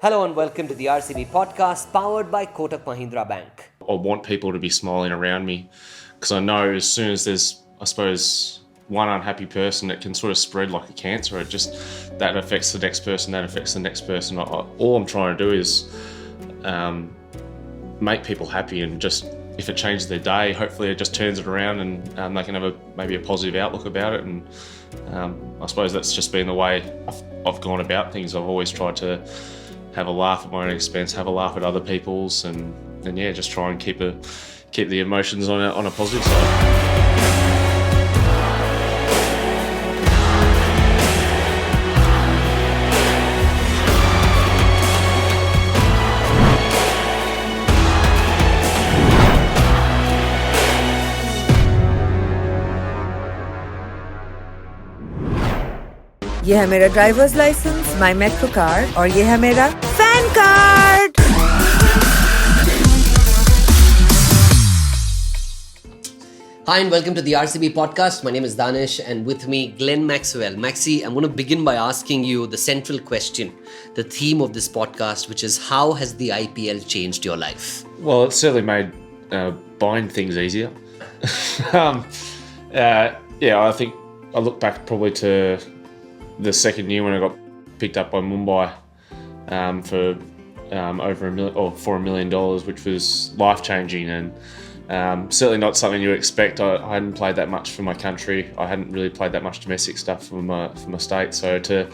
Hello and welcome to the RCB podcast powered by Kotak Mahindra Bank. I want people to be smiling around me because I know as soon as there's, I suppose, one unhappy person, it can sort of spread like a cancer. It just, that affects the next person, that affects the next person. All I'm trying to do is make people happy, and just, if it changes their day, hopefully it just turns it around and they can have maybe a positive outlook about it. And I suppose that's just been the way I've gone about things. I've always tried to have a laugh at my own expense, have a laugh at other people's, and yeah, just try and keep the emotions on a positive side. ये है मेरा driver's licence, माई metro card और ये है मेरा fan card. Hi and welcome to the RCB podcast. My name is Danish and with me Glenn Maxwell. Maxi, I'm going to begin by asking you the central question, the theme of this podcast, which is how has the IPL changed your life? Well, it's certainly made buying things easier. I think I look back probably to the second year when I got picked up by Mumbai for over $1 million, which was life-changing, and certainly not something you expect. I hadn't played that much for my country. I hadn't really played that much domestic stuff for my state. So to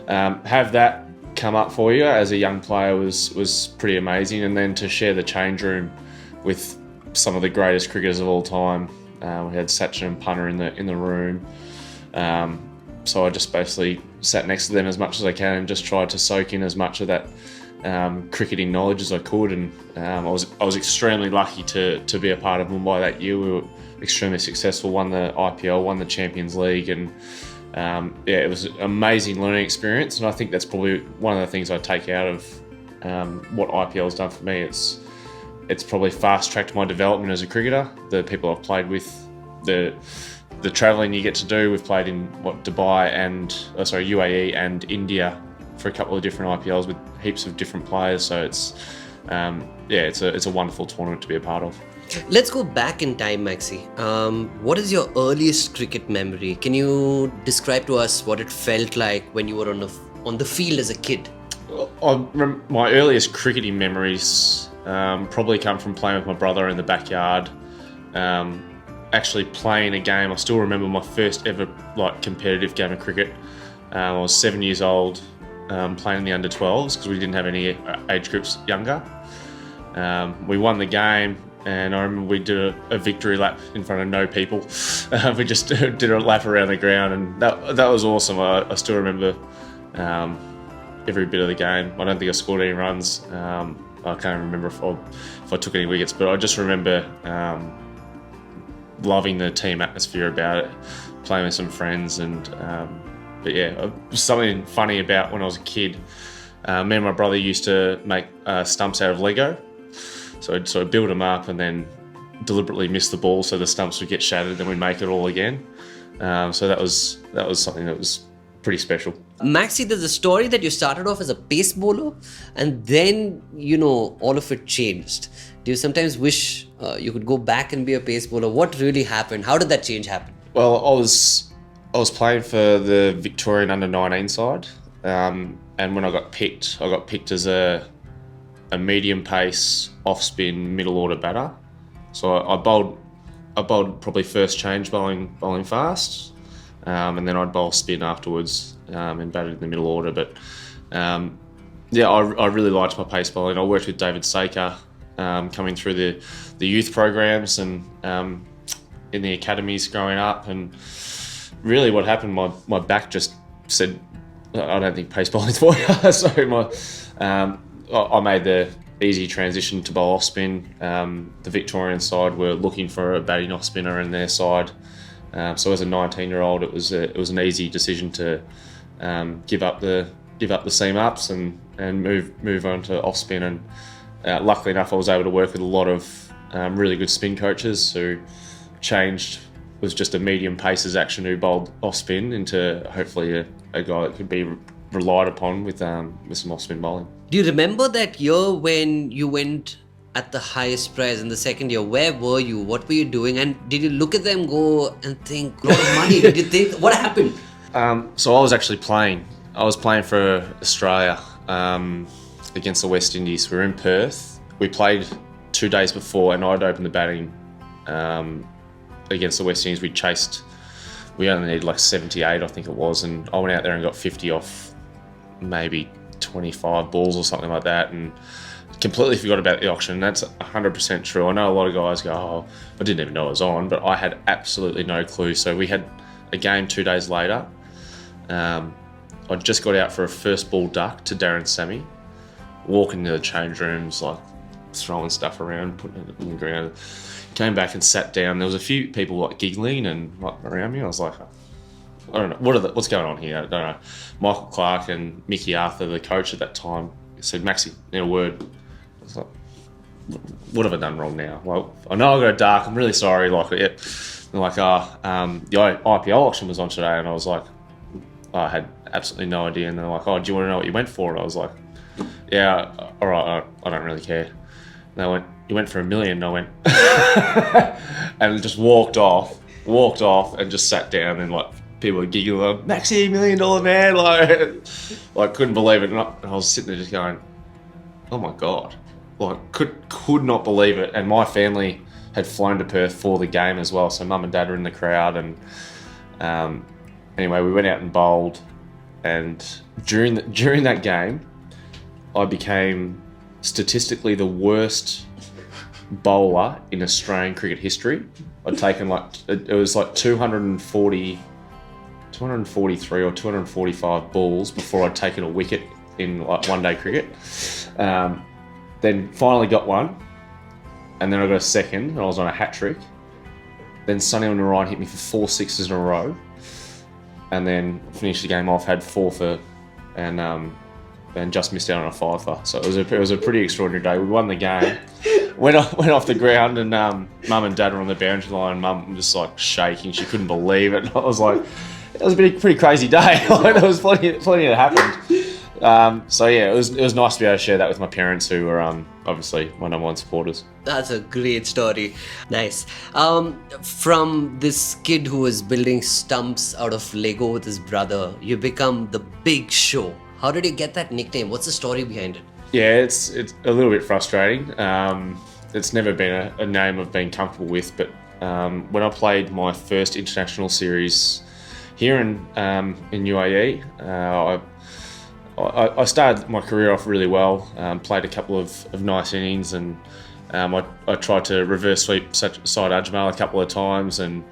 have that come up for you as a young player was pretty amazing, and then to share the change room with some of the greatest cricketers of all time. We had Sachin and Punter in the room. So I just basically sat next to them as much as I can and just tried to soak in as much of that cricketing knowledge as I could. And I was extremely lucky to be a part of Mumbai that year. We were extremely successful, won the IPL, won the Champions League, and it was an amazing learning experience. And I think that's probably one of the things I take out of what IPL has done for me. It's probably fast-tracked my development as a cricketer. The people I've played with, the travelling you get to do. We've played in Dubai and UAE and India for a couple of different IPLs with heaps of different players. So it's a wonderful tournament to be a part of. Let's go back in time, Maxi. What is your earliest cricket memory? Can you describe to us what it felt like when you were on the field as a kid? My earliest cricketing memories probably come from playing with my brother in the backyard. Actually playing a game. I still remember my first ever competitive game of cricket. I was 7 years old, playing in the under-12s because we didn't have any age groups younger. We won the game, and I remember we did a victory lap in front of no people. We just did a lap around the ground, and that was awesome. I still remember every bit of the game. I don't think I scored any runs. I can't remember if I took any wickets, but I just remember loving the team atmosphere about it, playing with some friends, and something funny about when I was a kid. Me and my brother used to make stumps out of Lego, so I'd sort of build them up and then deliberately miss the ball so the stumps would get shattered, then we'd make it all again. So that was something that was pretty special. Maxi, there's a story that you started off as a pace bowler and then, all of it changed. Do you sometimes wish you could go back and be a pace bowler? What really happened? How did that change happen? Well, I was playing for the Victorian under-19 side, and when I got picked as a medium pace, off-spin, middle order batter. So I bowled probably first change bowling fast, and then I'd bowl spin afterwards and batted in the middle order. But I really liked my pace bowling. I worked with David Saker coming through the youth programs and in the academies growing up, and really what happened, my back just said, I don't think pace bowling's for you. So I made the easy transition to bowl off spin. The Victorian side were looking for a batting off spinner in their side, so as a 19-year-old it was an easy decision to give up the seam ups and move on to off spin. And luckily enough, I was able to work with a lot of really good spin coaches who was just a medium paces action who bowled off spin into hopefully a guy that could be relied upon with some off-spin bowling. Do you remember that year when you went at the highest prize in the second year? Where were you? What were you doing? And did you look at them go and think, lot of money? Did you think, what happened? So I was actually playing. I was playing for Australia against the West Indies. We were in Perth. We played 2 days before, and I'd opened the batting against the West Indies. We only needed like 78, I think it was, and I went out there and got 50 off maybe 25 balls or something like that, and completely forgot about the auction. That's 100% true. I know a lot of guys go, oh, I didn't even know it was on, but I had absolutely no clue. So we had a game 2 days later. I just got out for a first ball duck to Darren Sammy, walking to the change rooms, like throwing stuff around, putting it on the ground. Came back and sat down. There was a few people like giggling and like around me. I was like, I don't know, what's going on here? I don't know. Michael Clark and Mickey Arthur, the coach at that time, said, Maxi, need a word. I was like, what have I done wrong now? Well, I know I got a dark. I'm really sorry. Like, yeah. They're like, the IPL auction was on today, and I was like, I had absolutely no idea. And they're like, oh, do you want to know what you went for? And I was like, yeah, all right, I don't really care. And they went, you went for $1 million. And I went, and just walked off and just sat down, and like people were giggling, like, Maxi, $1 million man, like couldn't believe it. And I was sitting there just going, oh my God, like could not believe it. And my family had flown to Perth for the game as well, so mum and dad were in the crowd. And anyway, we went out and bowled, and during that game, I became statistically the worst bowler in Australian cricket history. I'd taken it was like 243 or 245 balls before I'd taken a wicket in like one-day cricket. Then finally got one, and then I got a second, and I was on a hat trick. Then Sonny Narayan hit me for 4 sixes in a row, and then finished the game off, had 4 for, and just missed out on a 5 for. So it was a pretty extraordinary day. We won the game. Went off the ground, and mum and dad were on the boundary line. Mum was just like shaking; she couldn't believe it. And I was like, "It was a pretty crazy day." There was plenty that happened. So yeah, it was nice to be able to share that with my parents, who were obviously my #1 supporters. That's a great story. Nice. From this kid who was building stumps out of Lego with his brother, you become the Big Show. How did you get that nickname? What's the story behind it? Yeah, it's a little bit frustrating. It's never been a name I've been comfortable with, but when I played my first international series here in UAE, I started my career off really well, played a couple of nice innings, and I tried to reverse sweep Syed Ajmal a couple of times, and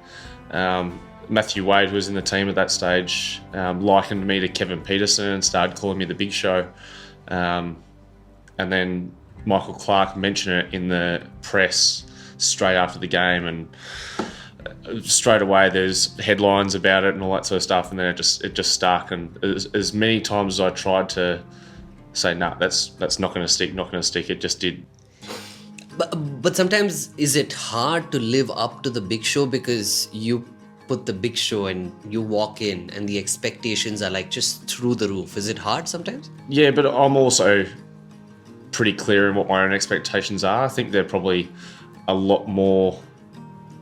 Matthew Wade, who was in the team at that stage, likened me to Kevin Peterson and started calling me the Big Show. And then Michael Clark mentioned it in the press straight after the game, and straight away there's headlines about it and all that sort of stuff, and then it just stuck. And as many times as I tried to say, nah, that's not going to stick, it just did. But sometimes is it hard to live up to the Big Show, because you put the Big Show and you walk in and the expectations are like just through the roof? Is it hard sometimes? Yeah, but I'm also pretty clear in what my own expectations are. I think they're probably a lot more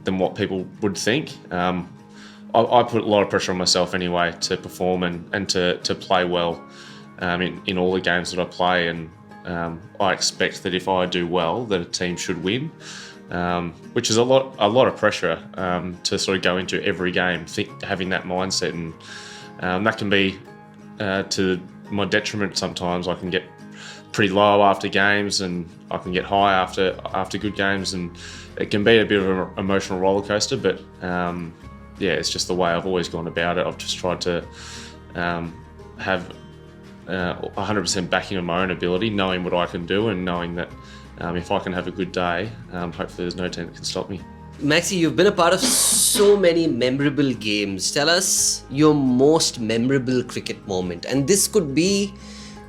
than what people would think. I put a lot of pressure on myself anyway to perform and to play well in all the games that I play, and I expect that if I do well, that a team should win, which is a lot of pressure to sort of go into every game having that mindset, and that can be to my detriment sometimes. I can get pretty low after games, and I can get high after good games, and it can be a bit of an emotional roller coaster. But yeah, it's just the way I've always gone about it. I've just tried to have 100% backing of my own ability, knowing what I can do, and knowing that if I can have a good day, hopefully there's no team that can stop me. Maxi, you've been a part of so many memorable games. Tell us your most memorable cricket moment, and this could be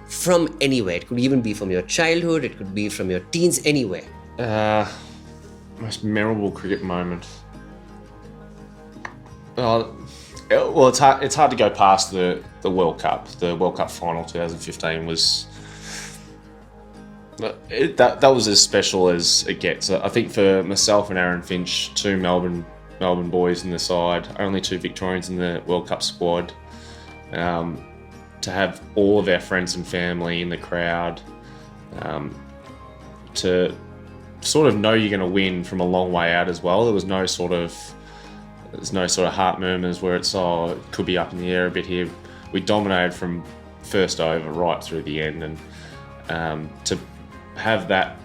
from anywhere. It could even be from your childhood, it could be from your teens, anywhere. Most memorable cricket moment. Well, Well, it's hard to go past the World Cup. The World Cup final 2015 was that was as special as it gets. I think for myself and Aaron Finch, two Melbourne boys in the side, only two Victorians in the World Cup squad, to have all of our friends and family in the crowd, to sort of know you're going to win from a long way out as well. There's no sort of heart murmurs where it's, oh, it could be up in the air a bit here. We dominated from first over right through the end, and to have that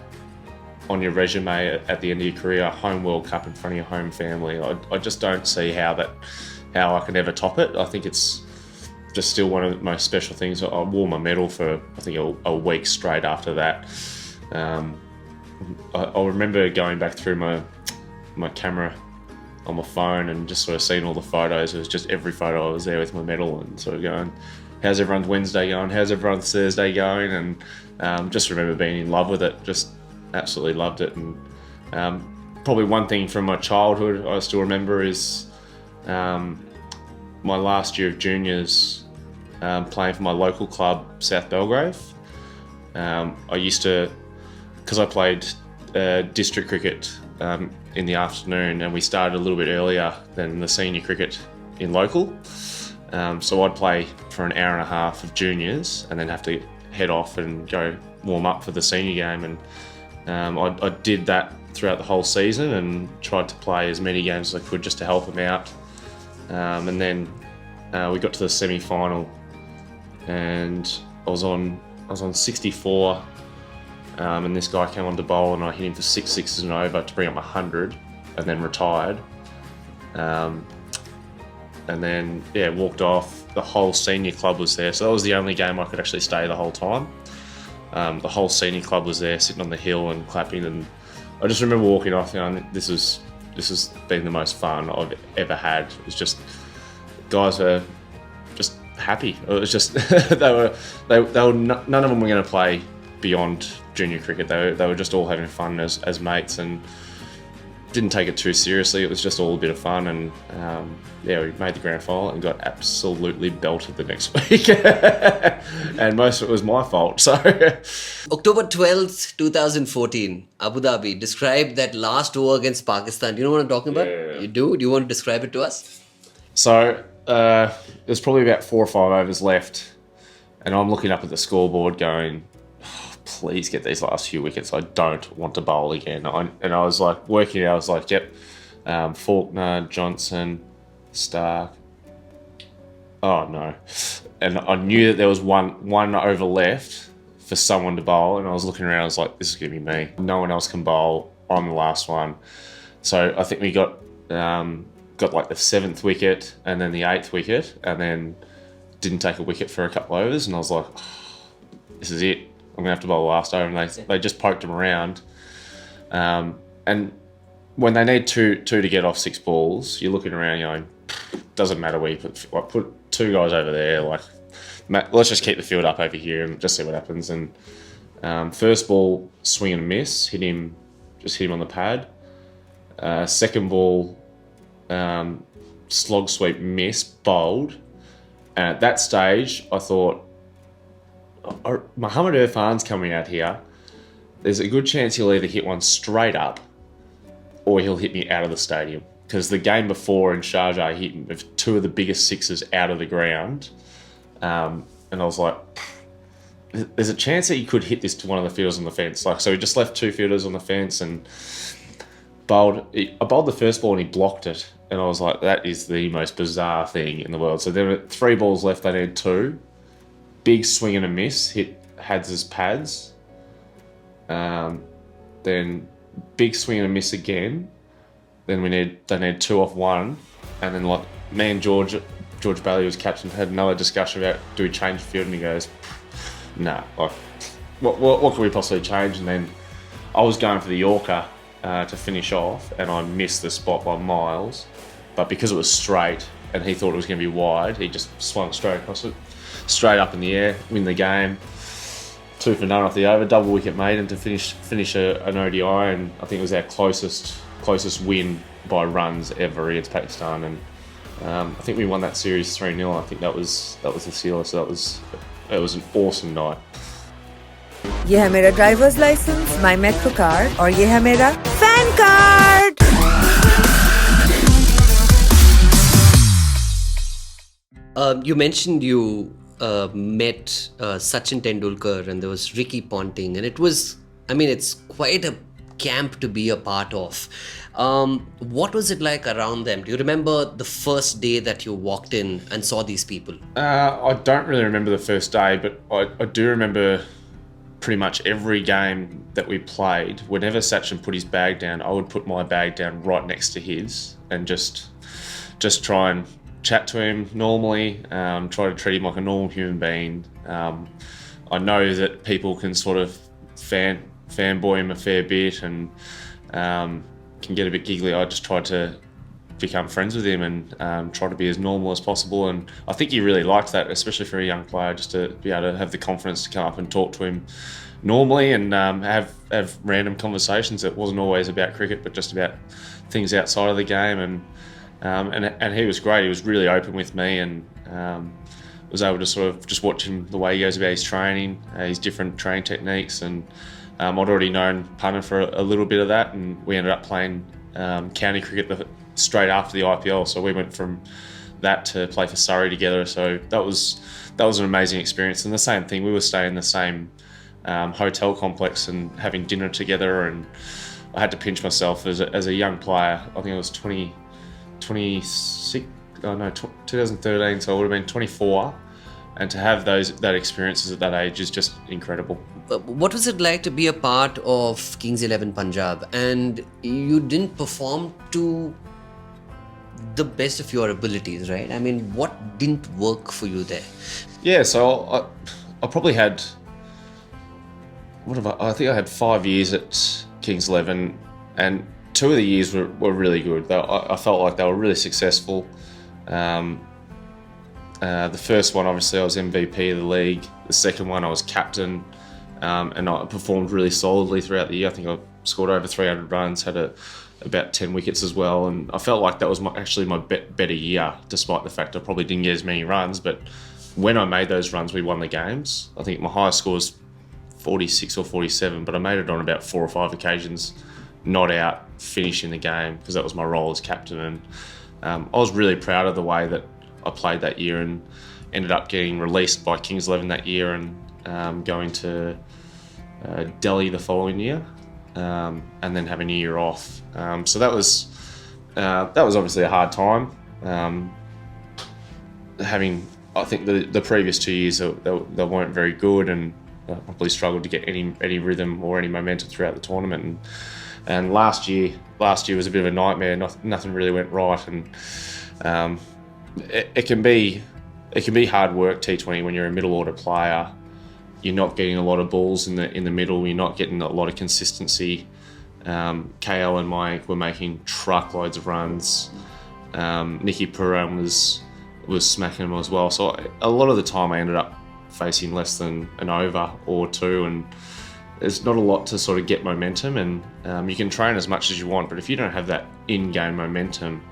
on your resume at the end of your career, home World Cup in front of your home family, I just don't see how I can ever top it. I think it's just still one of the most special things. I wore my medal for, I think, a week straight after that. I remember going back through my camera on my phone and just sort of seeing all the photos. It was just every photo I was there with my medal and sort of going, how's everyone's Wednesday going? How's everyone's Thursday going? And just remember being in love with it. Just absolutely loved it. And probably one thing from my childhood I still remember is my last year of juniors, playing for my local club, South Belgrave. I used to, because I played district cricket in the afternoon, and we started a little bit earlier than the senior cricket in local. So I'd play for an hour and a half of juniors and then have to head off and go warm up for the senior game. And I did that throughout the whole season and tried to play as many games as I could just to help them out. And then we got to the semi-final, and I was on 64. And this guy came on to bowl, and I hit him for 6 sixes and over to bring up 100, and then retired. And then, walked off. The whole senior club was there, so that was the only game I could actually stay the whole time. The whole senior club was there, sitting on the hill and clapping, and I just remember walking off. This has been the most fun I've ever had. It was just, guys were just happy. It was just they were none of them were going to play beyond junior cricket. They were just all having fun as mates, and didn't take it too seriously. It was just all a bit of fun, and we made the grand final and got absolutely belted the next week. And most of it was my fault. So October 12th, 2014, Abu Dhabi. Describe that last over against Pakistan. Do you know what I'm talking about? Yeah. You do? Do you want to describe it to us? So there's probably about 4 or 5 overs left, and I'm looking up at the scoreboard going, please get these last few wickets. I don't want to bowl again. And I was like working out. I was like, yep, Faulkner, Johnson, Stark. Oh no! And I knew that there was one over left for someone to bowl. And I was looking around. I was like, this is gonna be me. No one else can bowl. I'm the last one. So I think we got like the 7th wicket and then the 8th wicket, and then didn't take a wicket for a couple overs. And I was like, oh, this is it. I'm going to have to bowl the last over, and they just poked him around. And when they need two to get off 6 balls, you're looking around going, doesn't matter where you put 2 guys over there. Like, let's just keep the field up over here and just see what happens. And first ball, swing and miss, hit him on the pad. Second ball, slog sweep, miss, bowled. And at that stage, I thought, Mohamed Irfan's coming out here. There's a good chance he'll either hit one straight up or he'll hit me out of the stadium. Because the game before in Sharjah, he hit with 2 of the biggest sixes out of the ground. And I was like, there's a chance that he could hit this to one of the fielders on the fence. So he just left 2 fielders on the fence and I bowled the first ball and he blocked it. And I was like, that is the most bizarre thing in the world. So there were 3 balls left, they needed 2. Big swing and a miss, hit Hads's pads. Then big swing and a miss again. Then they need 2 off 1. And then like me and George Bailey was captain, had another discussion about, do we change the field? And he goes, nah, like what could we possibly change? And then I was going for the Yorker to finish off, and I missed the spot by miles. But because it was straight and he thought it was going to be wide, he just swung straight across it. Straight up in the air, win the game. 2 for none off the over, double wicket maiden to finish an ODI, and I think it was our closest win by runs ever against Pakistan. I think we won that series 3-0. I think that was the sealer. So it was an awesome night. ये है मेरा driver's licence, my metro card और ये है मेरा fan card. You mentioned you met Sachin Tendulkar and there was Ricky Ponting, and it was, I mean, it's quite a camp to be a part of. What was it like around them? Do you remember the first day that you walked in and saw these people? I don't really remember the first day, but I do remember pretty much every game that we played. Whenever Sachin put his bag down, I would put my bag down right next to his and just try and chat to him normally, try to treat him like a normal human being. I know that people can sort of fanboy him a fair bit and can get a bit giggly. I just tried to become friends with him and try to be as normal as possible, and I think he really liked that, especially for a young player, just to be able to have the confidence to come up and talk to him normally and have random conversations. It wasn't always about cricket, but just about things outside of the game, and he was great. He was really open with me, and was able to sort of just watch him, the way he goes about his training, his different training techniques, and I'd already known Punter for a little bit of that, and we ended up playing county cricket straight after the IPL. So we went from that to play for Surrey together. So that was an amazing experience. And the same thing, we were staying in the same hotel complex and having dinner together. And I had to pinch myself as a young player. I think I was 2013, so I would have been 24. And to have that experiences at that age is just incredible. What was it like to be a part of Kings 11 Punjab and you didn't perform to the best of your abilities, right? I mean, what didn't work for you there? Yeah, so I probably had, I think I had 5 years at Kings 11, and 2 of the years were really good. I felt like they were really successful. The first one, obviously, I was MVP of the league. The second one, I was captain, and I performed really solidly throughout the year. I think I scored over 300 runs, had about 10 wickets as well, and I felt like that was actually my better year, despite the fact I probably didn't get as many runs. But when I made those runs, we won the games. I think my highest score was 46 or 47, but I made it on about 4 or 5 occasions, not out, finishing the game, because that was my role as captain. And I was really proud of the way that I played that year, and ended up getting released by Kings 11 that year and going to Delhi the following year, and then having a year off. So that was obviously a hard time. I think the previous 2 years they weren't very good, and I probably struggled to get any rhythm or any momentum throughout the tournament. And last year was a bit of a nightmare. Nothing really went right, and it can be hard work, T20, when you're a middle order player. You're not getting a lot of balls in the middle. You're not getting a lot of consistency. KL and Mike were making truckloads of runs. Nicky Puran was smacking them as well. So a lot of the time I ended up facing less than an over or 2, and there's not a lot to sort of get momentum. And you can train as much as you want, but if you don't have that in-game momentum,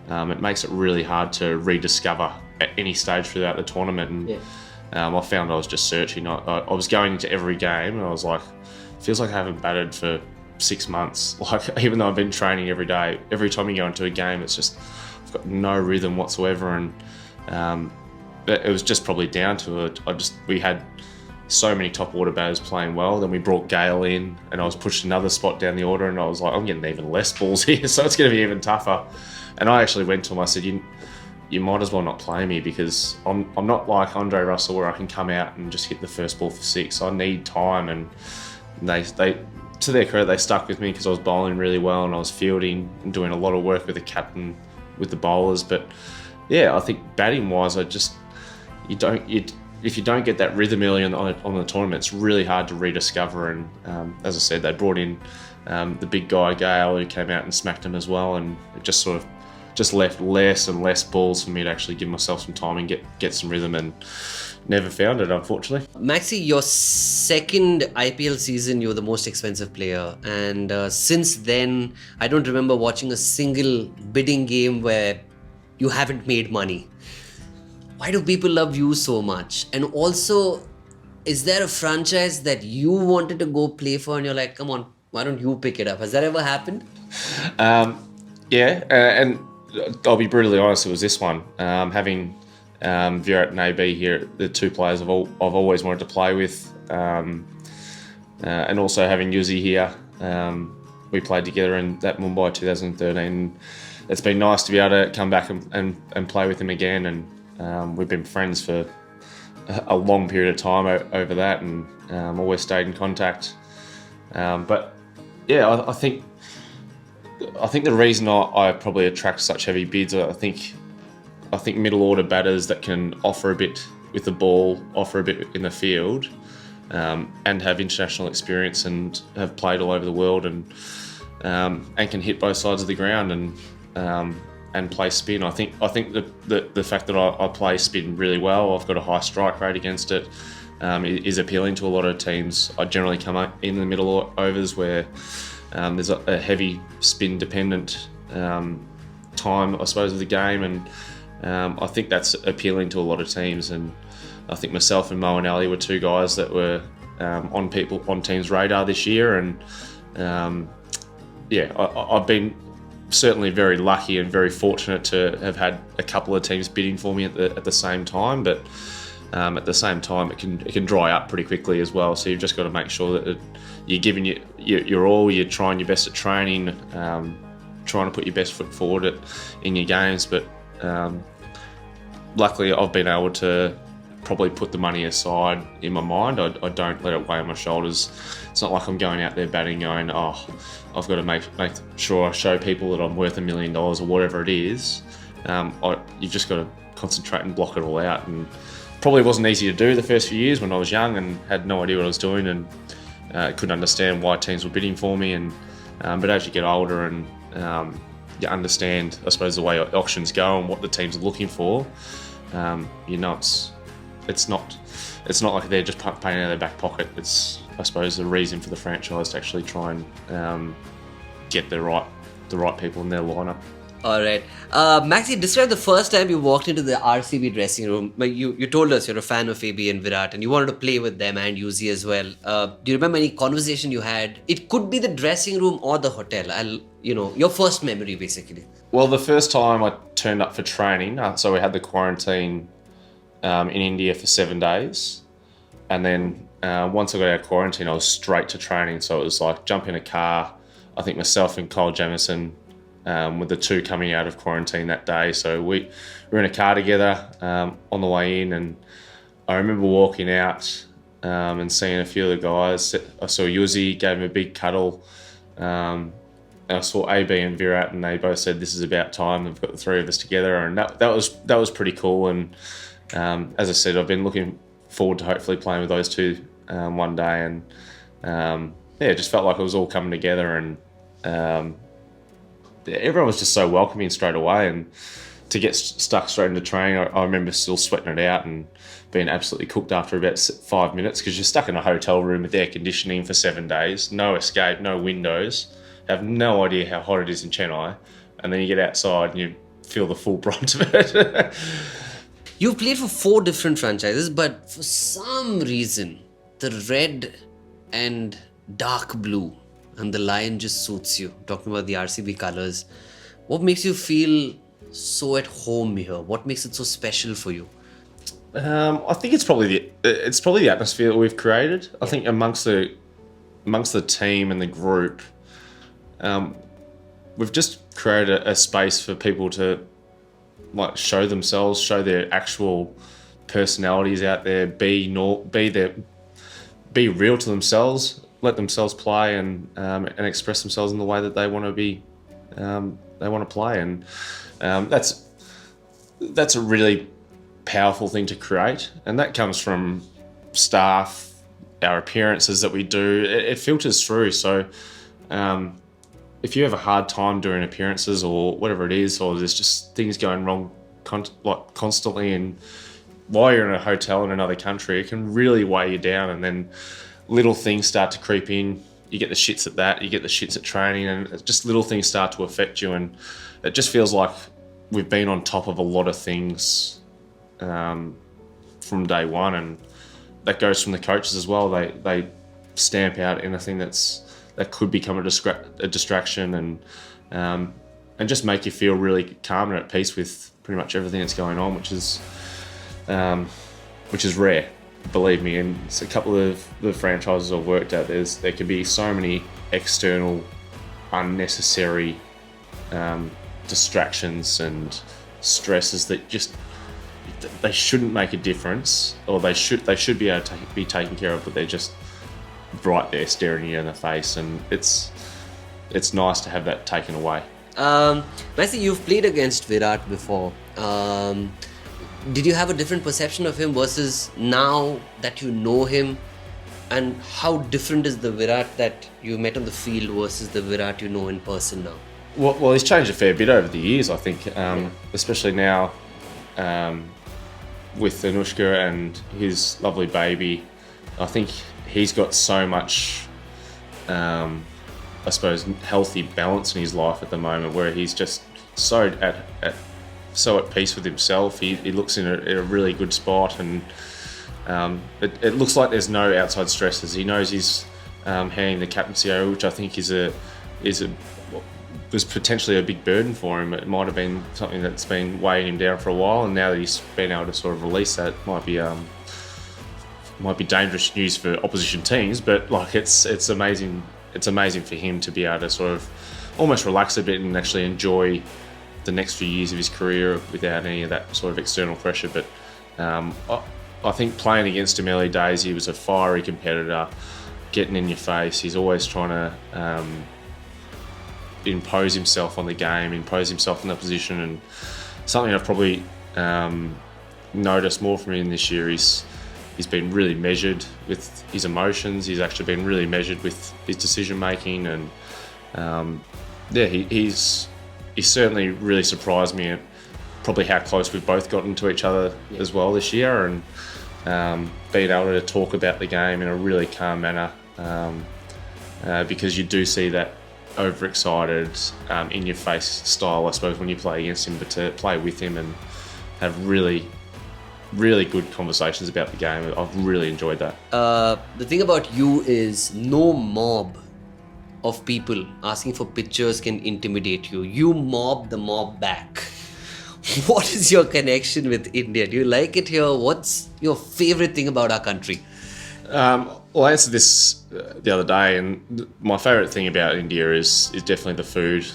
it makes it really hard to rediscover at any stage throughout the tournament. And I found I was just searching. I was going into every game and I was like, feels like I haven't batted for 6 months. Like, even though I've been training every day, every time you go into a game, it's just, I've got no rhythm whatsoever. And it was just probably down to it. We had so many top order batters playing well. Then we brought Gale in, and I was pushed another spot down the order, and I was like, I'm getting even less balls here, so it's going to be even tougher. And I actually went to him, I said, you might as well not play me, because I'm not like Andre Russell where I can come out and just hit the first ball for 6. I need time. And they to their credit, they stuck with me because I was bowling really well and I was fielding and doing a lot of work with the captain, with the bowlers. But yeah, I think batting wise, if you don't get that rhythm early on the tournament, it's really hard to rediscover. And as I said, they brought in the big guy Gale, who came out and smacked him as well, and it just sort of left less and less balls for me to actually give myself some time and get some rhythm, and never found it, unfortunately. Maxi, your second IPL season, you were the most expensive player, and since then I don't remember watching a single bidding game where you haven't made money. Why do people love you so much? And also, is there a franchise that you wanted to go play for and you're like, come on, why don't you pick it up? Has that ever happened? And I'll be brutally honest, it was this one. Having Virat and AB here, the two players I've always wanted to play with, and also having Yuzi here. We played together in that Mumbai 2013. It's been nice to be able to come back and play with him again, and we've been friends for a long period of time over that, and always stayed in contact. But yeah, I think the reason I probably attract such heavy bids, I think middle order batters that can offer a bit with the ball, offer a bit in the field, and have international experience and have played all over the world, and can hit both sides of the ground and play spin. I think the fact that I play spin really well, I've got a high strike rate against it, is appealing to a lot of teams. I generally come up in the middle overs where there's a heavy spin dependent time, I suppose, of the game, and I think that's appealing to a lot of teams. And I think myself and Mo and Ali were two guys that were on teams' radar this year, and I've been certainly very lucky and very fortunate to have had a couple of teams bidding for me at the same time. But at the same time, it can dry up pretty quickly as well. So you've just got to make sure that you're giving your all, you're trying your best at training, trying to put your best foot forward in your games. But luckily, I've been able to probably put the money aside in my mind. I don't let it weigh on my shoulders. It's not like I'm going out there batting going, oh, I've got to make sure I show people that I'm worth $1 million or whatever it is. You've just got to concentrate and block it all out. And probably wasn't easy to do the first few years when I was young and had no idea what I was doing, and couldn't understand why teams were bidding for me. And but as you get older and you understand, I suppose, the way auctions go and what the teams are looking for, it's not like they're just paying out of their back pocket. It's, I suppose, the reason for the franchise to actually try and get the right people in their lineup. All right. Maxi, describe the first time you walked into the RCB dressing room. You told us you're a fan of AB and Virat, and you wanted to play with them and Yuzi as well. Do you remember any conversation you had? It could be the dressing room or the hotel. Your first memory, basically. Well, the first time I turned up for training, so we had the quarantine in India for 7 days. And then once I got out of quarantine, I was straight to training. So it was like jump in a car. I think myself and Kyle Jamieson were the two coming out of quarantine that day. So we were in a car together on the way in. And I remember walking out and seeing a few of the guys. I saw Yuzi, gave him a big cuddle. And I saw AB and Virat, and they both said, "This is about time. They've got the three of us together," and that was pretty cool. And as I said, I've been looking forward to hopefully playing with those two one day, and it just felt like it was all coming together, and everyone was just so welcoming straight away. And to get stuck straight into training, I remember still sweating it out and being absolutely cooked after about 5 minutes, because you're stuck in a hotel room with air conditioning for 7 days, no escape, no windows. Have no idea how hot it is in Chennai, and then you get outside and you feel the full brunt of it. You've played for 4 different franchises, but for some reason, the red and dark blue and the lion just suits you. Talking about the RCB colours, what makes you feel so at home here? What makes it so special for you? I think it's probably the atmosphere that we've created. I think amongst the team and the group. We've just created a space for people to show themselves, show their actual personalities out there, be real to themselves, let themselves play, and express themselves in the way that they want to be. They want to play, and that's a really powerful thing to create, and that comes from staff, our appearances that we do. It filters through. So. If you have a hard time doing appearances or whatever it is, or there's just things going wrong constantly, and while you're in a hotel in another country, it can really weigh you down, and then little things start to creep in. You get the shits at that, you get the shits at training, and just little things start to affect you, and it just feels like we've been on top of a lot of things from day one, and that goes from the coaches as well. They stamp out anything that could become a distraction, and just make you feel really calm and at peace with pretty much everything that's going on, which is rare, believe me. And it's a couple of the franchises I've worked at, there can be so many external, unnecessary distractions and stresses that just they shouldn't make a difference, or they should be able to be taken care of, but they're just right there staring you in the face, and it's nice to have that taken away. Maxi, you've played against Virat before. Did you have a different perception of him versus now that you know him? And how different is the Virat that you met on the field versus the Virat you know in person now? Well, he's changed a fair bit over the years, I think, especially now with Anushka and his lovely baby. I think he's got so much, I suppose, healthy balance in his life at the moment, where he's just so at peace with himself. He looks in a really good spot, and it looks like there's no outside stresses. He knows he's handing the captaincy over, which I think was potentially a big burden for him. It might have been something that's been weighing him down for a while, and now that he's been able to sort of release that, might be dangerous news for opposition teams. But like it's amazing. It's amazing for him to be able to sort of almost relax a bit and actually enjoy the next few years of his career without any of that sort of external pressure. But I think playing against him early days, he was a fiery competitor, getting in your face. He's always trying to impose himself on the game, impose himself in the position, and something I've probably noticed more from him this year is he's been really measured with his emotions. He's actually been really measured with his decision making, and he's certainly really surprised me at probably how close we've both gotten to each other as well this year, and being able to talk about the game in a really calm manner, because you do see that overexcited, in your face style, I suppose, when you play against him, but to play with him and have really, really good conversations about the game, I've really enjoyed that. The thing about you is no mob of people asking for pictures can intimidate you. You mob the mob back. What is your connection with India? Do you like it here? What's your favorite thing about our country? Well, I answered this the other day, and my favourite thing about India is definitely the food.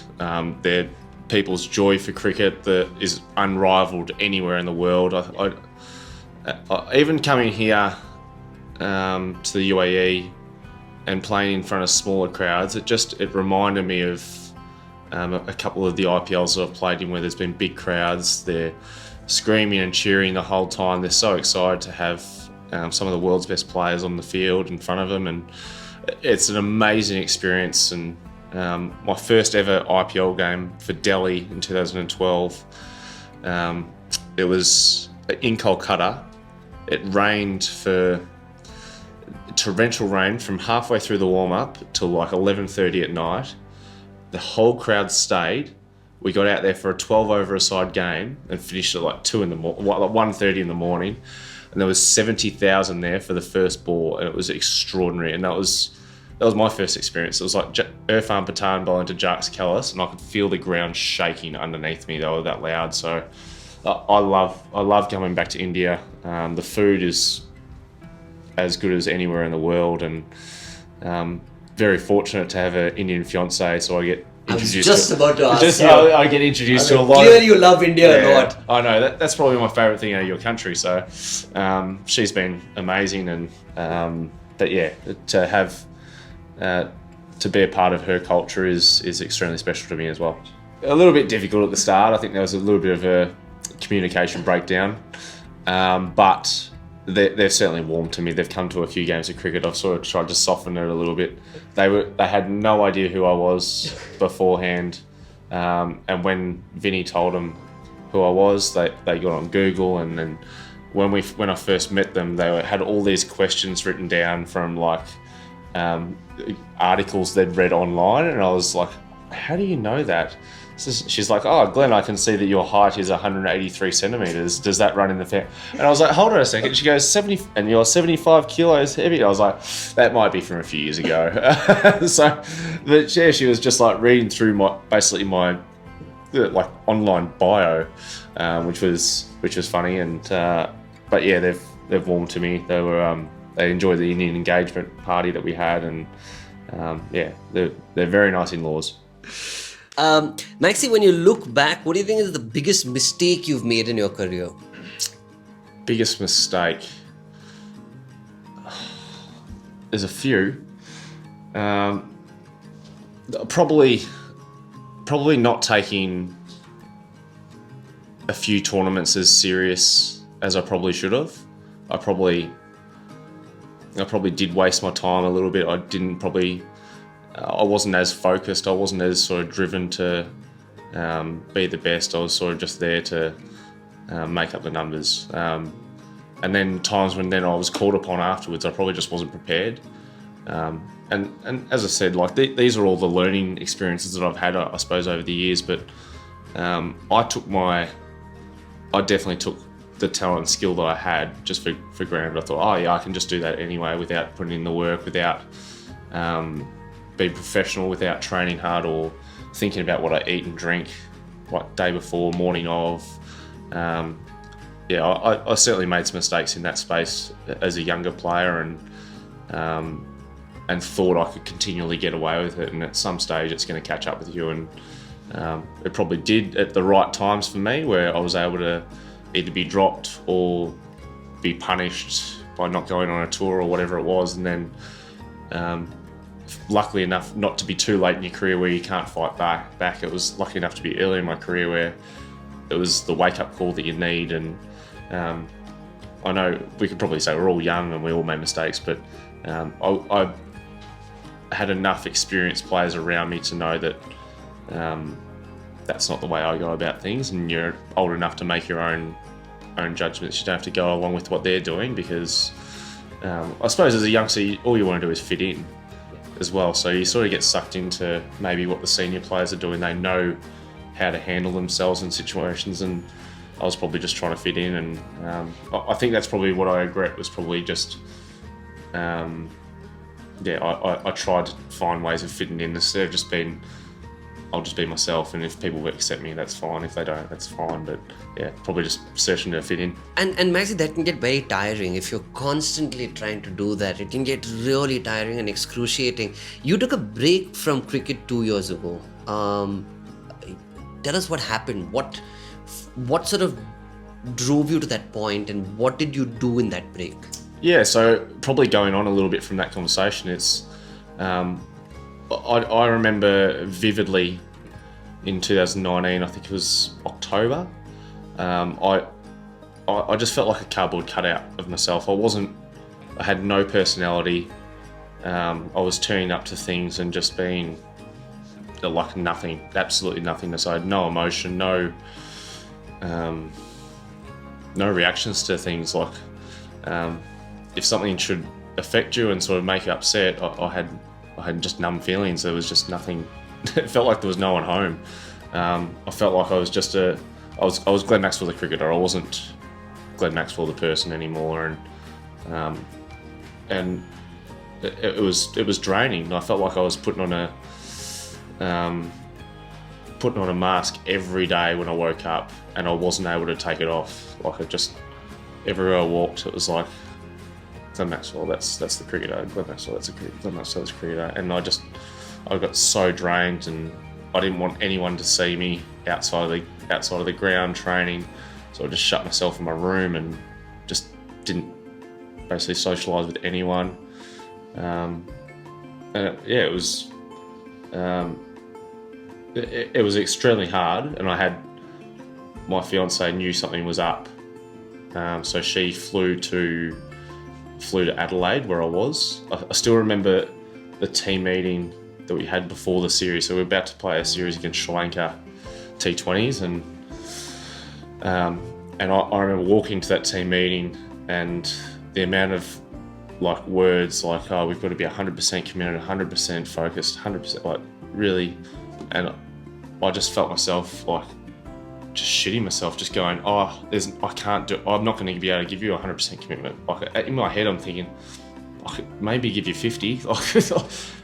Their people's joy for cricket that is unrivaled anywhere in the world. I even coming here to the UAE and playing in front of smaller crowds, it reminded me of a couple of the IPLs that I've played in, where there's been big crowds. They're screaming and cheering the whole time. They're so excited to have some of the world's best players on the field in front of them, and it's an amazing experience. And my first ever IPL game for Delhi in 2012, it was in Kolkata. It rained torrential rain from halfway through the warm-up till like 11:30 at night. The whole crowd stayed. We got out there for a 12-over-a-side game and finished at like 1:30 in the morning. And there was 70,000 there for the first ball, and it was extraordinary. And that was my first experience. It was like Irfan Pathan bowling to Jarks Kallis, and I could feel the ground shaking underneath me. They were that loud. So I love coming back to India. The food is as good as anywhere in the world, and very fortunate to have an Indian fiance, so I get introduced. I was just about to ask you. I get introduced to a lot. Clearly, you love India a lot. I know that's probably my favourite thing out of your country. So she's been amazing, and but yeah, to have to be a part of her culture is extremely special to me as well. A little bit difficult at the start. I think there was a little bit of a communication breakdown, but they've certainly warmed to me. They've come to a few games of cricket. I've sort of tried to soften it a little bit. They had no idea who I was beforehand, and when Vinny told them who I was, they got on Google, and then when I first met them, they had all these questions written down from like articles they'd read online, and I was like, how do you know that? She's like, oh, Glenn, I can see that your height is 183 centimeters. Does that run in the family? And I was like, hold on a second. She goes, 70, and you're 75 kilos heavy. And I was like, that might be from a few years ago. So, but yeah, she was just like reading through my like online bio, which was funny. And but yeah, they've warmed to me. They enjoyed the Indian engagement party that we had, and yeah, they're very nice in-laws. Maxi, when you look back, what do you think is the biggest mistake you've made in your career? Biggest mistake? There's a few. Probably not taking a few tournaments as serious as I probably should have. I probably did waste my time a little bit. I wasn't as focused. I wasn't as sort of driven to be the best. I was sort of just there to make up the numbers. And then times when I was called upon afterwards, I probably just wasn't prepared. And as I said, like these are all the learning experiences that I've had, I suppose, over the years. But I definitely took the talent and skill that I had just for granted. I thought, oh yeah, I can just do that anyway without putting in the work, without being professional, without training hard or thinking about what I eat and drink, like day before, morning of. Yeah, I certainly made some mistakes in that space as a younger player, and thought I could continually get away with it, and at some stage it's going to catch up with you, and it probably did at the right times for me, where I was able to either be dropped or be punished by not going on a tour or whatever it was, and then luckily enough not to be too late in your career where you can't fight back. It was lucky enough to be early in my career where it was the wake-up call that you need. And I know we could probably say we're all young and we all make mistakes, but I had enough experienced players around me to know that that's not the way I go about things, and you're old enough to make your own judgments. You don't have to go along with what they're doing, because I suppose as a youngster, all you want to do is fit in as well. So you sort of get sucked into maybe what the senior players are doing. They know how to handle themselves in situations, and I was probably just trying to fit in. And I think that's probably what I regret, was probably just I tried to find ways of fitting in instead of just being, I'll just be myself, and if people accept me, that's fine. If they don't, that's fine. But yeah, probably just searching to fit in. And Maxi, that can get very tiring if you're constantly trying to do that. It can get really tiring and excruciating. You took a break from cricket 2 years ago. Tell us what happened. What sort of drove you to that point, and what did you do in that break? Yeah, so probably going on a little bit from that conversation, it's I remember vividly in 2019, I think it was October, I just felt like a cardboard cutout of myself. I had no personality. I was turning up to things and just being like nothing, absolutely nothingness. I had no emotion, no reactions to things. Like if something should affect you and sort of make you upset, I had just numb feelings. There was just nothing. It felt like there was no one home. I felt like I was just I was Glenn Maxwell the cricketer. I wasn't Glenn Maxwell the person anymore, and it was draining. I felt like I was putting on a mask every day when I woke up, and I wasn't able to take it off. Like everywhere I walked, it was like, Glenn Maxwell, that's the cricketer. Glenn Maxwell, that's the cricketer. Glenn Maxwell, that's the cricketer. And I got so drained, and I didn't want anyone to see me outside of the ground training. So I just shut myself in my room and just didn't basically socialise with anyone. It was extremely hard, and my fiance knew something was up. So she flew to Adelaide, where I was. I still remember the team meeting that we had before the series. So we were about to play a series against Sri Lanka T20s, and I remember walking to that team meeting, and the amount of like words like, oh, we've got to be 100% committed, 100% focused, 100%, like really And I just felt myself like just shitting myself, just going, I'm not going to be able to give you 100% commitment. Like in my head, I'm thinking, I could maybe give you 50.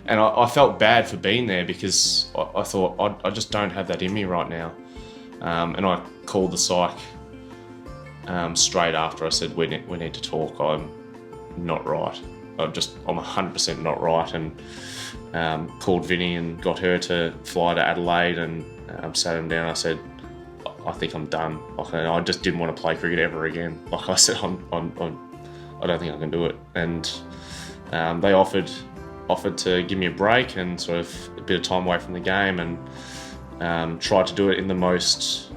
And I felt bad for being there because I thought, I just don't have that in me right now. And I called the psych straight after. I said, we need to talk. I'm not right. I'm 100% not right. And called Vinny and got her to fly to Adelaide and sat him down. I said, I think I'm done. I just didn't want to play cricket ever again. Like I said, I don't think I can do it. And they offered to give me a break and sort of a bit of time away from the game, and tried to do it in the most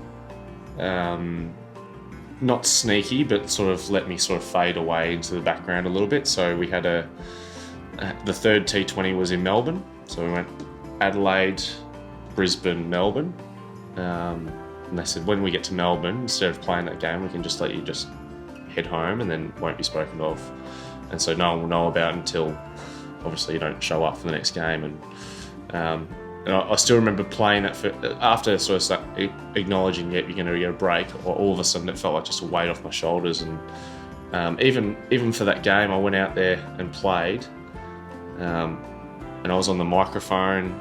not sneaky, but sort of let me sort of fade away into the background a little bit. So we had the third T20 was in Melbourne. So we went Adelaide, Brisbane, Melbourne. And they said, when we get to Melbourne, instead of playing that game, we can just let you just head home and then won't be spoken of. And so no one will know about it until obviously you don't show up for the next game. And I still remember playing that after sort of acknowledging, you're going to get a break, or all of a sudden it felt like just a weight off my shoulders. And even for that game, I went out there and played, and I was on the microphone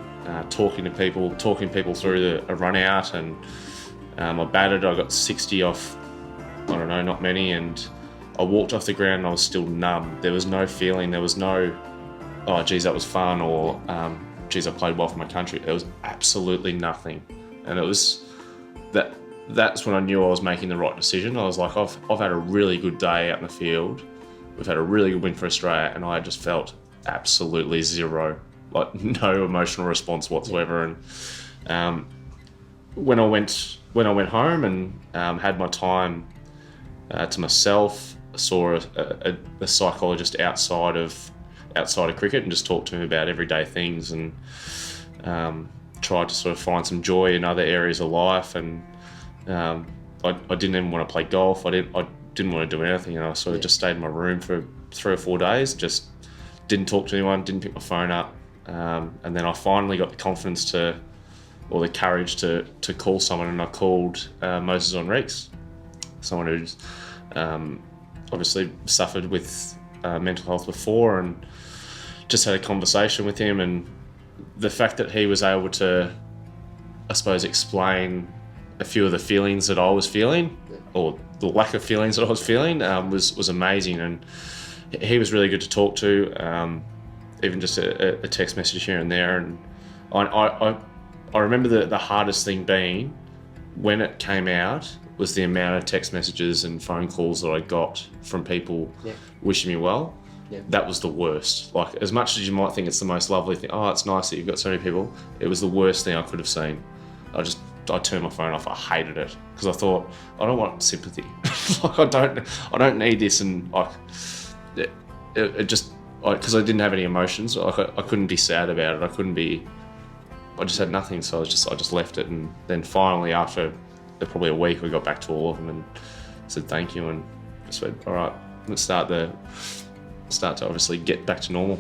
talking people through a run out, and I batted. I got 60 off, I don't know, not many, and I walked off the ground and I was still numb. There was no feeling. There was no, oh geez, that was fun, or geez, I played well for my country. There was absolutely nothing. And it was that's when I knew I was making the right decision. I was like, I've had a really good day out in the field. We've had a really good win for Australia, and I just felt absolutely zero, like no emotional response whatsoever. And when I went home and had my time to myself, I saw a psychologist outside of cricket and just talked to him about everyday things, and tried to sort of find some joy in other areas of life. And I didn't even want to play golf. I didn't want to do anything. And I sort of just stayed in my room for 3 or 4 days, just didn't talk to anyone, didn't pick my phone up. And then I finally got the confidence or the courage to call someone, and I called Moses Enriques, someone who's obviously suffered with mental health before, and just had a conversation with him. And the fact that he was able to, I suppose, explain a few of the feelings that I was feeling, or the lack of feelings that I was feeling, was amazing. And he was really good to talk to, even just a text message here and there. And I remember the hardest thing being, when it came out, was the amount of text messages and phone calls that I got from people wishing me well. Yeah. That was the worst. Like, as much as you might think it's the most lovely thing, oh, it's nice that you've got so many people, it was the worst thing I could have seen. I turned my phone off. I hated it, because I thought, I don't want sympathy. Like, I don't need this. And like, because I didn't have any emotions, I couldn't be sad about it. I just had nothing. So I just left it. And then finally, after probably a week, we got back to all of them and said thank you, and just went, all right, let's start to obviously get back to normal.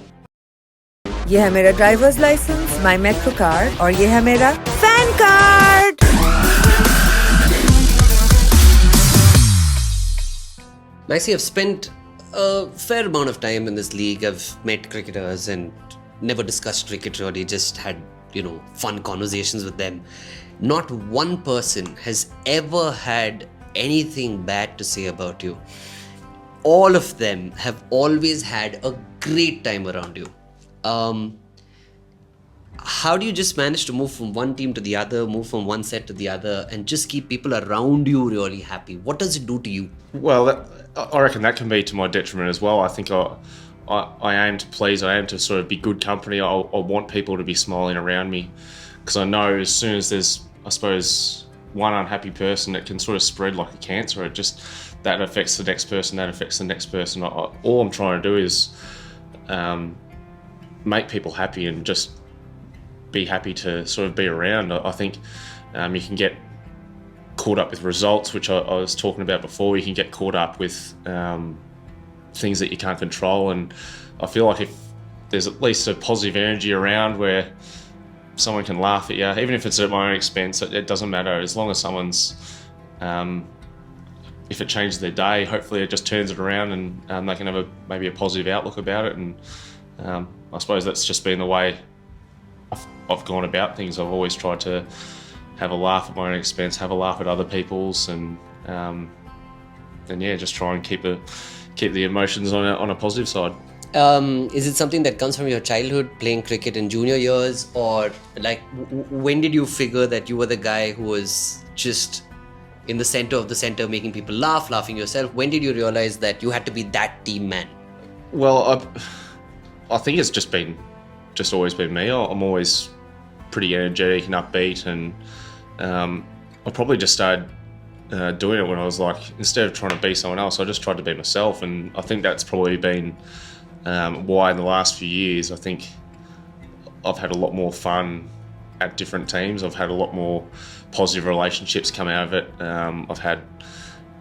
ये है मेरा driver's licence, my metro card, और ये है मेरा fan card. Maxi, I've spent a fair amount of time in this league. I've met cricketers and never discussed cricket really, just had, fun conversations with them. Not one person has ever had anything bad to say about you. All of them have always had a great time around you. How do you just manage to move from one team to the other, move from one set to the other, and just keep people around you really happy? What does it do to you? Well, I reckon that can be to my detriment as well. I think I aim to please. I aim to sort of be good company. I want people to be smiling around me, because I know as soon as there's, I suppose, one unhappy person, it can sort of spread like a cancer. It just, that affects the next person, that affects the next person. All I'm trying to do is make people happy and just be happy to sort of be around. I think you can get caught up with results, which I was talking about before. You can get caught up with things that you can't control, and I feel like if there's at least a positive energy around where someone can laugh at you, even if it's at my own expense, it doesn't matter. As long as someone's, if it changes their day, hopefully it just turns it around and they can have maybe a positive outlook about it. And I suppose that's just been the way I've gone about things. I've always tried to have a laugh at my own expense, have a laugh at other people's, and just try and keep the emotions on a positive side. Is it something that comes from your childhood, playing cricket in junior years, or like when did you figure that you were the guy who was just in the center of the center, making people laugh, laughing yourself? When did you realize that you had to be that team man? Well, I think it's just always been me. I'm always pretty energetic and upbeat, and I probably just started doing it when I was like, instead of trying to be someone else, I just tried to be myself. And I think that's probably been why in the last few years I think I've had a lot more fun at different teams. I've had a lot more positive relationships come out of it. I've had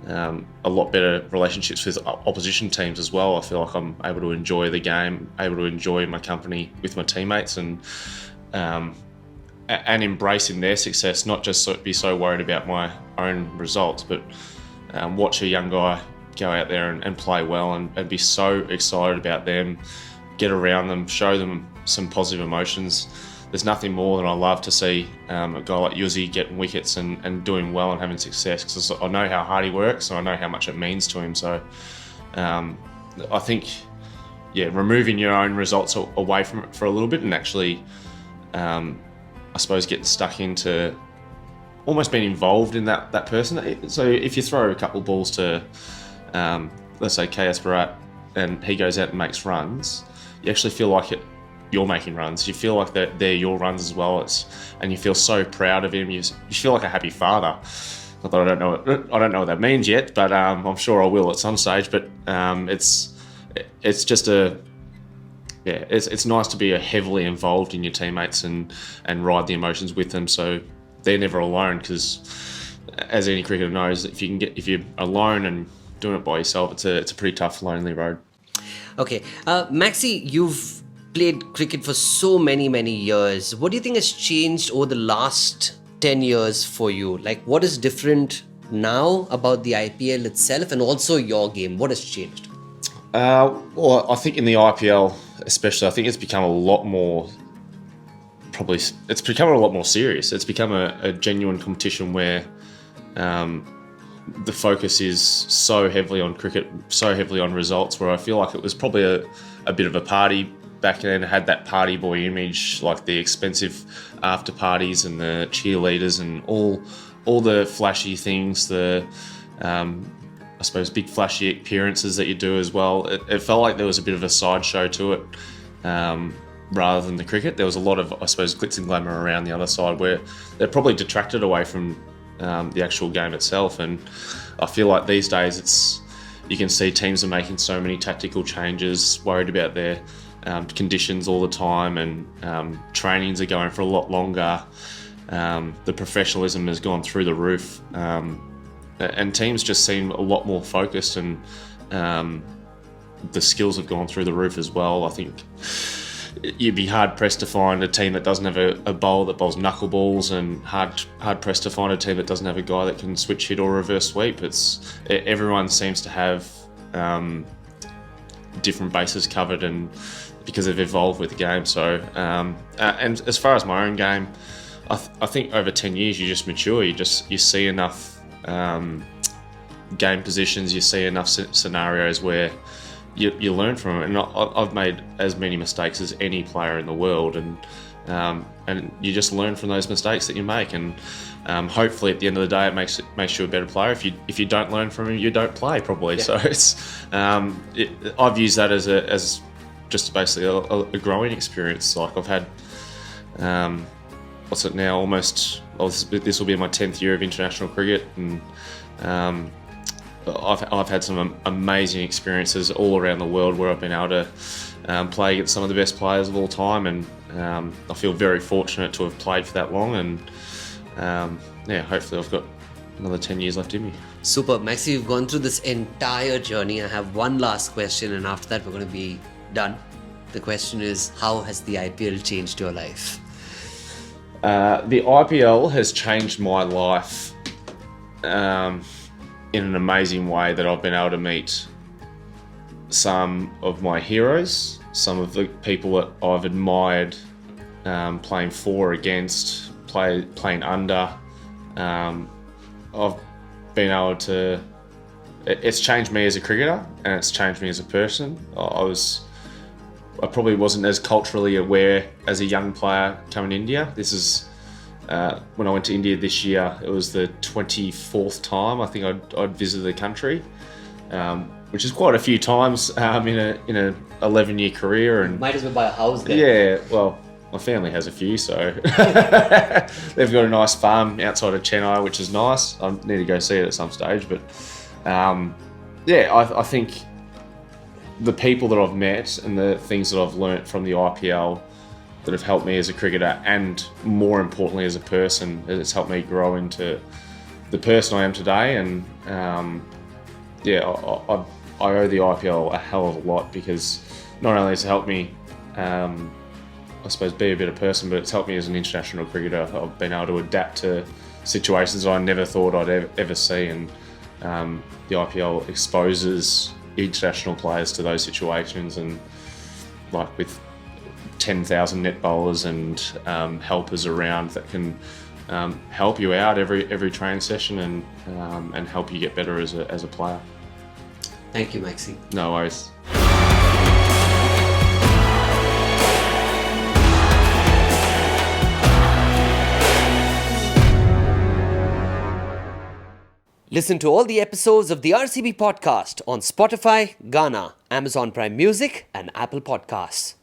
a lot better relationships with opposition teams as well. I feel like I'm able to enjoy the game, able to enjoy my company with my teammates, and embracing their success, not just be so worried about my own results, but watch a young guy go out there and play well and be so excited about them, get around them, show them some positive emotions. There's nothing more than I love to see a guy like Yuzi getting wickets and doing well and having success, because I know how hard he works and I know how much it means to him. So I think, removing your own results away from it for a little bit and actually, I suppose, getting stuck into almost being involved in that person. So if you throw a couple of balls to, let's say, KS Virat, and he goes out and makes runs, you actually feel like you're making runs. You feel like they're your runs as well. And you feel so proud of him. You feel like a happy father. Not that I don't know what that means yet, but I'm sure I will at some stage. But it's just it's nice to be heavily involved in your teammates and ride the emotions with them, so they're never alone. Because as any cricketer knows, if you're alone and doing it by yourself, it's a pretty tough, lonely road. Okay, Maxi, you've played cricket for so many years. What do you think has changed over the last 10 years for you? Like, what is different now about the IPL itself and also your game? What has changed? Well, I think in the IPL especially, I think it's become a lot more serious. It's become a genuine competition where the focus is so heavily on cricket, so heavily on results, where I feel like it was probably a bit of a party back then. It had that party boy image, like the expensive after parties and the cheerleaders and all the flashy things, I suppose big flashy appearances that you do as well. It felt like there was a bit of a sideshow to it, rather than the cricket. There was a lot of, I suppose, glitz and glamour around the other side, where they're probably detracted away from the actual game itself. And I feel like these days you can see teams are making so many tactical changes, worried about their conditions all the time, and trainings are going for a lot longer. The professionalism has gone through the roof, and teams just seem a lot more focused, and the skills have gone through the roof as well. I think you'd be hard pressed to find a team that doesn't have a bowler that bowls knuckleballs, and hard pressed to find a team that doesn't have a guy that can switch hit or reverse sweep. Everyone seems to have different bases covered, and because they've evolved with the game. So and as far as my own game, I think over 10 years you just mature. You see enough game positions, you see enough scenarios where you learn from it. And I've made as many mistakes as any player in the world, and you just learn from those mistakes that you make. And hopefully at the end of the day, it makes you a better player. If you don't learn from it, you don't play probably. Yeah. So I've used that as just basically a growing experience. Like I've had what's it now? Almost. This will be my 10th year of international cricket, and I've had some amazing experiences all around the world where I've been able to play against some of the best players of all time, and I feel very fortunate to have played for that long. And hopefully I've got another 10 years left in me. Super. Maxi, you've gone through this entire journey. I have one last question, and after that we're going to be done. The question is, how has the IPL changed your life? The IPL has changed my life in an amazing way, that I've been able to meet some of my heroes, some of the people that I've admired playing for, against, playing under. I've been able to... It's changed me as a cricketer, and it's changed me as a person. I probably wasn't as culturally aware as a young player coming to India. This is when I went to India this year. It was the 24th time I think I'd visited the country, which is quite a few times in a 11-year career. And might as well buy a house there. Yeah, well, my family has a few, so they've got a nice farm outside of Chennai, which is nice. I need to go see it at some stage, but I think the people that I've met and the things that I've learnt from the IPL that have helped me as a cricketer, and more importantly as a person, it's helped me grow into the person I am today. And I owe the IPL a hell of a lot, because not only has it helped me I suppose be a better person, but it's helped me as an international cricketer. I've been able to adapt to situations I never thought I'd ever see, and the IPL exposes international players to those situations, and like with 10,000 net bowlers and helpers around that can help you out every training session and help you get better as a player. Thank you, Maxi. No worries. Listen to all the episodes of the RCB podcast on Spotify, Ghana, Amazon Prime Music, and Apple Podcasts.